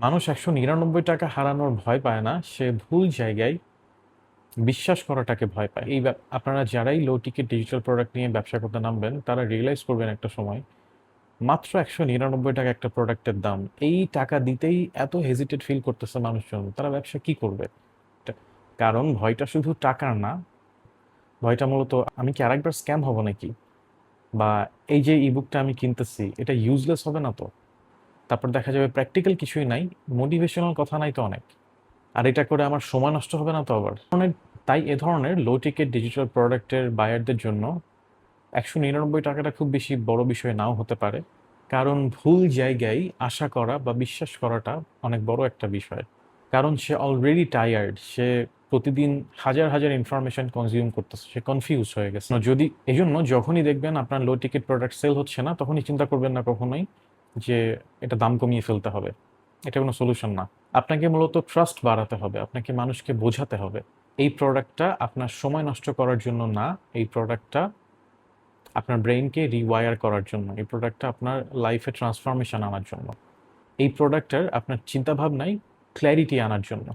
মানুষ ১৯৯ টাকা হারানোর ভয় পায় না, সে ভুল জায়গায় বিশ্বাস করাটাকে ভয় পায়। আপনারা যারাই লো টিকেট ডিজিটাল প্রোডাক্ট নিয়ে ব্যবসা করতে নামবেন, তারা রিয়েলাইজ করবেন একটা সময় মাত্র ১৯৯ টাকা একটা প্রোডাক্টের দাম। এই টাকা দিতেই এত হেজিটেট ফিল করতেছে মানুষজন, তারা ব্যবসা কি করবে? কারণ ভয়টা শুধু টাকার না, ভয়টা মূলত আমি কি আরেকবার স্ক্যাম হব নাকি, বা এই যে ইবুকটা আমি কিনতেছি এটা ইউজলেস হবে না তো। তারপর দেখা যাবে প্র্যাকটিক্যাল কিছুই নাই, মোটিভেশনাল কথা নাই তো অনেক, আর এটা করে আমার সময় নষ্ট হবে না তো আবার। তাই এ ধরনের লো টিকেট ডিজিটাল প্রোডাক্টের বায়ারদের জন্য ১৯৯ টাকাটা খুব বেশি বড় বিষয় নাও হতে পারে, কারণ ভুল জায়গায় আশা করা বা বিশ্বাস করাটা অনেক বড় একটা বিষয়। কারণ সে অলরেডি টায়ার্ড, সে প্রতিদিন হাজার হাজার ইনফরমেশন কনজিউম করতেছে, সে কনফিউজ হয়ে গেছে। যদি এই জন্য যখনই দেখবেন আপনার লো টিকিট প্রোডাক্ট সেল হচ্ছে না, তখনই চিন্তা করবেন না কখনোই যে এটা দাম কমিয়ে ফেলতে হবে। এটা কোনো সলিউশন না। আপনাকে মূলত ট্রাস্ট বাড়াতে হবে, আপনাকে মানুষকে বোঝাতে হবে এই প্রোডাক্টটা আপনার সময় নষ্ট করার জন্য না, এই প্রোডাক্টটা আপনার ব্রেইনকে রিওয়ায়ার করার জন্য, এই প্রোডাক্টটা আপনার লাইফে ট্রান্সফরমেশন আনার জন্য, এই প্রোডাক্টের আপনার চিন্তাভাবনায় ক্ল্যারিটি আনার জন্য।